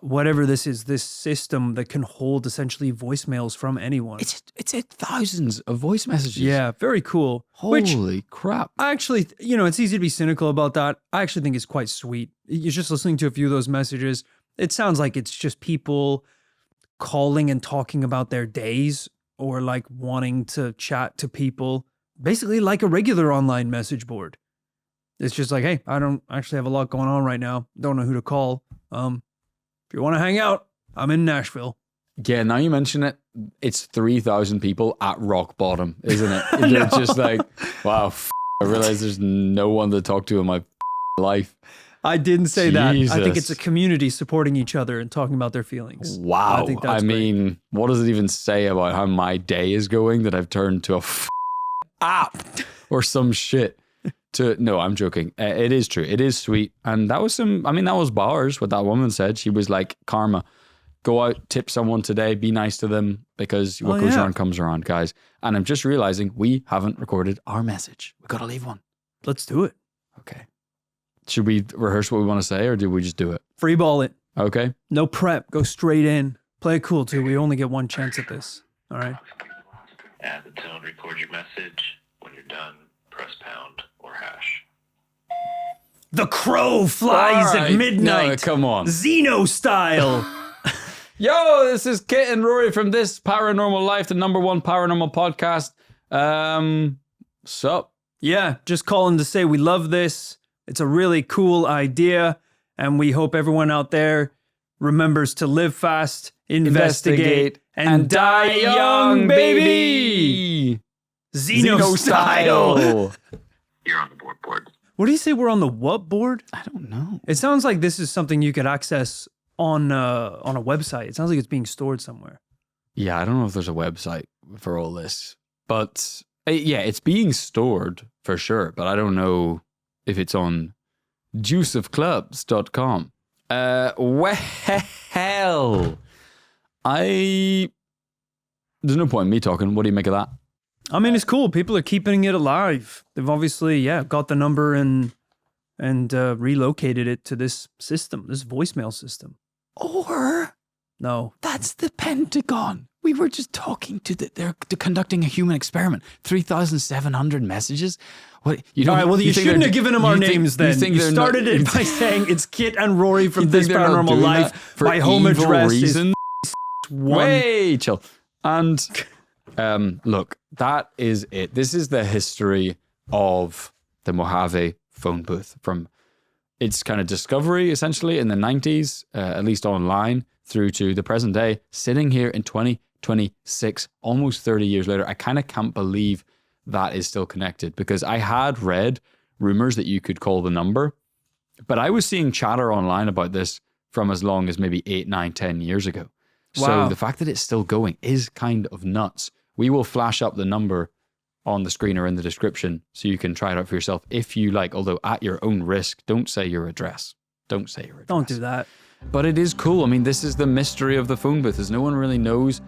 whatever this is, this system that can hold essentially voicemails from anyone. It's thousands of voice messages. Yeah, very cool. Holy crap. I actually, it's easy to be cynical about that. I actually think it's quite sweet. You're just listening to a few of those messages. It sounds like it's just people calling and talking about their days or like wanting to chat to people, basically like a regular online message board. It's just like, hey, I don't actually have a lot going on right now. Don't know who to call. If you want to hang out, I'm in Nashville. Yeah, now you mention it, it's 3,000 people at rock bottom, isn't it? They're just like, wow, I realize there's no one to talk to in my life. I didn't say that. I think Jesus. it's a community supporting each other and talking about their feelings. Wow. I think that's great. mean, what does it even say about how my day is going that I've turned to a app or some shit? No, I'm joking. It is true. It is sweet. And that was that was bars, what that woman said. She was like, karma. Go out, tip someone today, be nice to them because what goes around comes around, guys. And I'm just realizing we haven't recorded our message. We got to leave one. Let's do it. Okay. Should we rehearse what we want to say or do we just do it? Free ball it. Okay. No prep. Go straight in. Play it cool too. We only get one chance at this. All right. Add the tone, record your message. When you're done, press pound or hash. The crow flies All right. at midnight. No, come on. Zeno style. Yo, this is Kit and Rory from This Paranormal Life, the #1 paranormal podcast. Sup? Yeah, just calling to say we love this. It's a really cool idea. And we hope everyone out there remembers to live fast, investigate, and die young, baby! Xeno style! You're on the board. What do you say we're on the what board? I don't know. It sounds like this is something you could access on a website. It sounds like it's being stored somewhere. Yeah, I don't know if there's a website for all this. But yeah, it's being stored for sure. But I don't know if it's on juiceofclubs.com. Well, there's no point in me talking. What do you make of that? I mean, it's cool. People are keeping it alive. They've obviously, got the number and relocated it to this system, this voicemail system. Or No. that's the Pentagon. We were just talking to they're conducting a human experiment. 3,700 messages. What you don't? All right, well, you shouldn't have given them our names then. You they're started not- it by saying it's Kit and Rory from This they're not Paranormal doing Life. that for My home evil address reason? is one. Way chill. And look, that is it. This is the history of the Mojave Phone Booth from its kind of discovery, essentially, in the 90s, at least online, through to the present day, sitting here in 2026, almost 30 years later. I kind of can't believe that is still connected, because I had read rumors that you could call the number, but I was seeing chatter online about this from as long as maybe 8, 9, 10 years ago. Wow. So the fact that it's still going is kind of nuts. We will flash up the number on the screen or in the description so you can try it out for yourself if you like, although at your own risk. Don't say your address. Don't say your address. Don't do that. But it is cool. I mean, this is the mystery of the phone booth, is no one really knows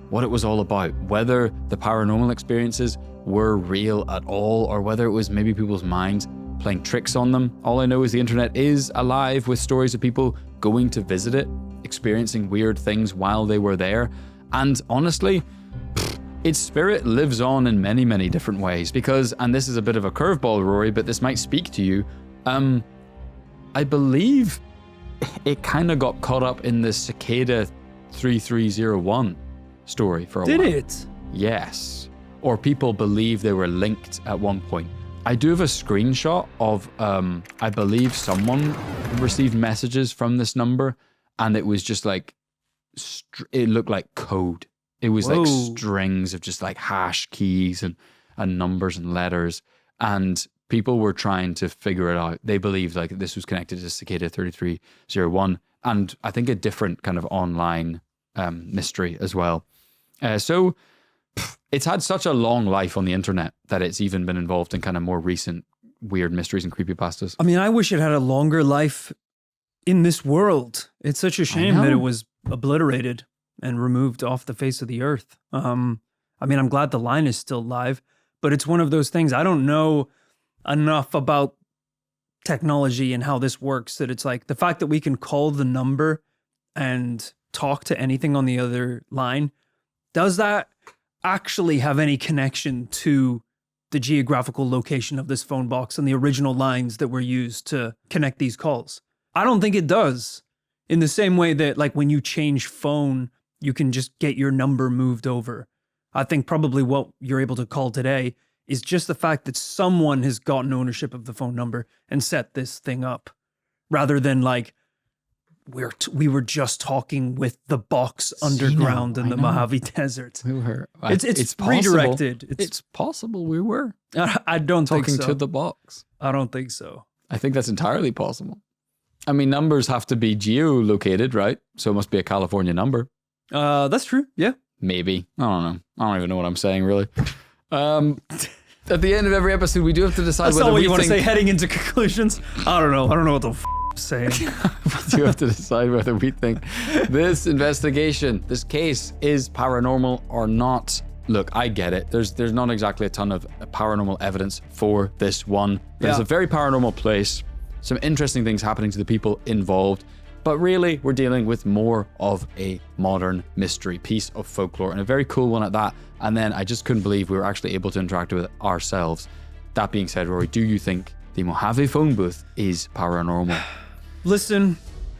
what it was all about, whether the paranormal experiences were real at all, or whether it was maybe people's minds playing tricks on them. All I know is the internet is alive with stories of people going to visit it, experiencing weird things while they were there. And honestly, its spirit lives on in many, many different ways, because, and this is a bit of a curveball, Rory, but this might speak to you. I believe it kind of got caught up in the Cicada 3301 story for a while. Did it? Yes. Or people believe they were linked at one point. I do have a screenshot of, I believe someone received messages from this number, and it was just like, it looked like code. It was Whoa. like strings of just like hash keys and numbers and letters. And people were trying to figure it out. They believed like this was connected to Cicada 3301, and I think a different kind of online mystery as well. So it's had such a long life on the internet that it's even been involved in kind of more recent weird mysteries and creepypastas. I mean, I wish it had a longer life in this world. It's such a shame that it was obliterated and removed off the face of the earth. I mean, I'm glad the line is still live, but it's one of those things. I don't know enough about technology and how this works that it's like the fact that we can call the number and talk to anything on the other line. Does that actually have any connection to the geographical location of this phone box and the original lines that were used to connect these calls? I don't think it does. In the same way that like when you change phone, you can just get your number moved over. I think probably what you're able to call today is just the fact that someone has gotten ownership of the phone number and set this thing up, rather than like we were just talking with the box underground in the Mojave Desert. We were. It's possible. redirected. It's possible we were I don't think talking so. to the box. I don't think so. I think that's entirely possible. I mean, numbers have to be geolocated, right? So it must be a California number. That's true. Yeah. Maybe. I don't know. I don't even know what I'm saying, really. At the end of every episode, we do have to decide That's whether not what we you want to think... say heading into conclusions. I don't know what the I'm saying. We do have to decide whether we think this investigation, this case, is paranormal or not. Look, I get it. There's not exactly a ton of paranormal evidence for this one. But it's a very paranormal place. Some interesting things happening to the people involved. But really, we're dealing with more of a modern mystery piece of folklore, and a very cool one at that. And then I just couldn't believe we were actually able to interact with it ourselves. That being said, Rory, do you think the Mojave Phone Booth is paranormal? Listen,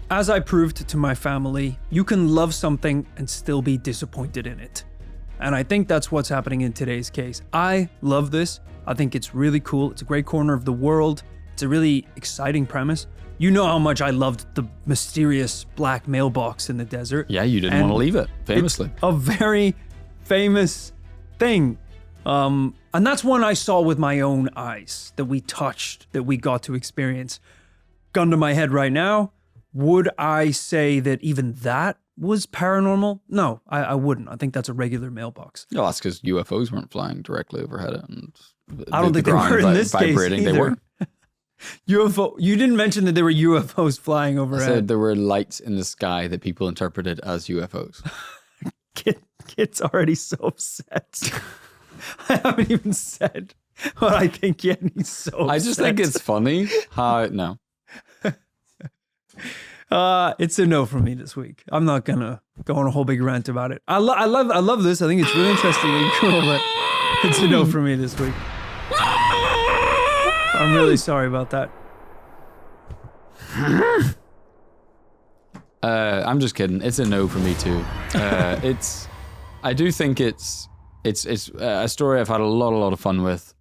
as I proved to my family, you can love something and still be disappointed in it. And I think that's what's happening in today's case. I love this. I think it's really cool. It's a great corner of the world. It's a really exciting premise. You know how much I loved the mysterious black mailbox in the desert. Yeah, you didn't want to leave it, famously. It's a very famous thing. And that's one I saw with my own eyes, that we touched, that we got to experience. Gun to my head right now, would I say that even that was paranormal? No, I wouldn't. I think that's a regular mailbox. No, that's because UFOs weren't flying directly overhead it. And I don't think they were in this case either. They were. UFO. You didn't mention that there were UFOs flying overhead. I said there were lights in the sky that people interpreted as UFOs. Kid's already so upset. I haven't even said what I think yet, and he's so upset. I just think it's funny how, no. It's a no from me this week. I'm not gonna go on a whole big rant about it. I love this. I think it's really interesting and cool, but it's a no for me this week. I'm really sorry about that. I'm just kidding. It's a no for me too. I do think it's a story I've had a lot of fun with,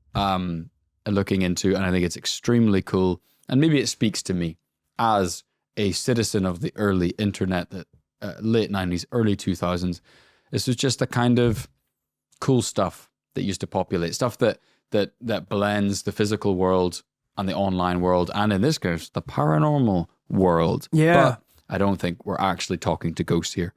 looking into, and I think it's extremely cool. And maybe it speaks to me as a citizen of the early internet, that late 90s, early 2000s. This was just the kind of cool stuff that used to populate, stuff that blends the physical world and the online world, and in this case, the paranormal world. Yeah. But I don't think we're actually talking to ghosts here.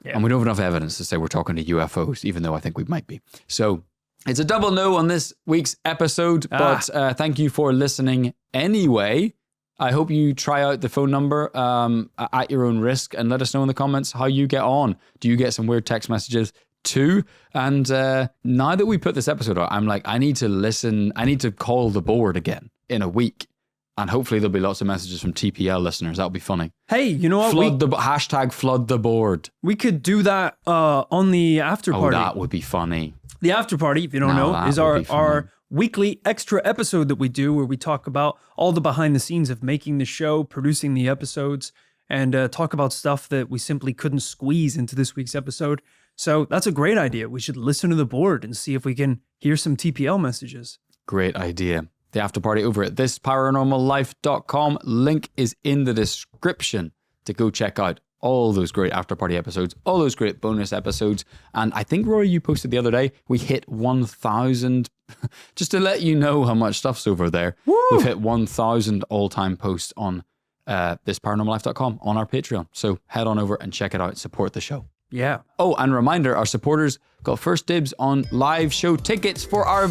Yeah. And we don't have enough evidence to say we're talking to UFOs, even though I think we might be. So it's a double no on this week's episode, but thank you for listening anyway. I hope you try out the phone number at your own risk and let us know in the comments how you get on. Do you get some weird text messages too? And now that we put this episode out, I'm like, I need to listen. I need to call the board again in a week. And hopefully there'll be lots of messages from TPL listeners. That'll be funny. Hey, you know what? Hashtag flood the board. We could do that on the after party. Oh, that would be funny. The after party, if you don't know, is our weekly extra episode that we do, where we talk about all the behind the scenes of making the show, producing the episodes, and talk about stuff that we simply couldn't squeeze into this week's episode. So that's a great idea. We should listen to the board and see if we can hear some TPL messages. Great idea. The after party over at thisparanormallife.com. Link is in the description to go check out all those great after party episodes, all those great bonus episodes. And I think, Rory, you posted the other day, we hit 1,000. Just to let you know how much stuff's over there. Woo! We've hit 1,000 all-time posts on thisparanormallife.com on our Patreon. So head on over and check it out. Support the show. Yeah. Oh, and reminder, our supporters got first dibs on live show tickets for our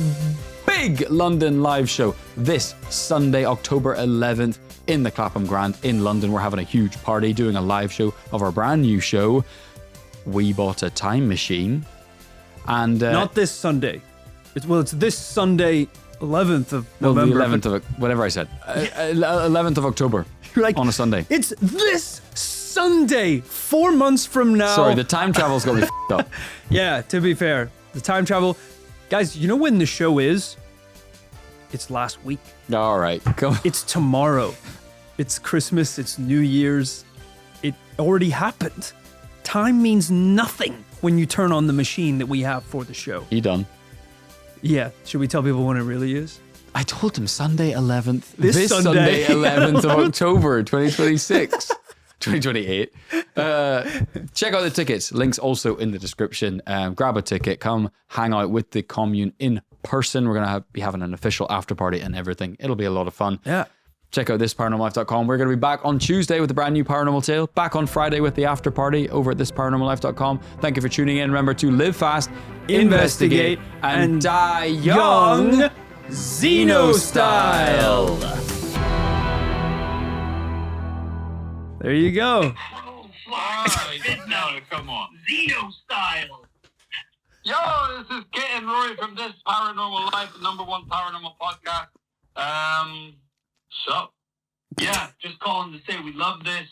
big London live show this Sunday, October 11th in the Clapham Grand in London. We're having a huge party, doing a live show of our brand new show, We Bought a Time Machine. And not this Sunday. It's this Sunday, 11th of November. The 11th of, whatever I said. 11th of October. You're like, on a Sunday. It's this Sunday, 4 months from now. Sorry, the time travel's got me f***ed up. Yeah, to be fair, the time travel. Guys, you know when the show is? It's last week. All right, come on. It's tomorrow. It's Christmas. It's New Year's. It already happened. Time means nothing when you turn on the machine that we have for the show. You done? Yeah. Should we tell people when it really is? I told him Sunday 11th. This Sunday 11th of October, 2026. 2028. Check out the tickets. Links also in the description. Grab a ticket. Come hang out with the commune in person. We're going to be having an official after party and everything. It'll be a lot of fun. Yeah. Check out thisparanormallife.com. We're going to be back on Tuesday with a brand new paranormal tale. Back on Friday with the after party over at thisparanormallife.com. Thank you for tuning in. Remember to live fast, investigate, and die young, Xeno style. There you go. No, come on. Xeno style. Yo, this is Kit and Rory from This Paranormal Life, the #1 paranormal podcast. So, yeah, just calling to say we love this.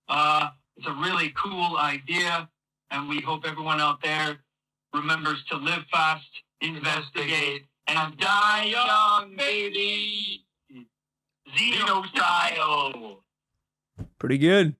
It's a really cool idea, and we hope everyone out there remembers to live fast, investigate, and die young, baby. Xeno style. Pretty good.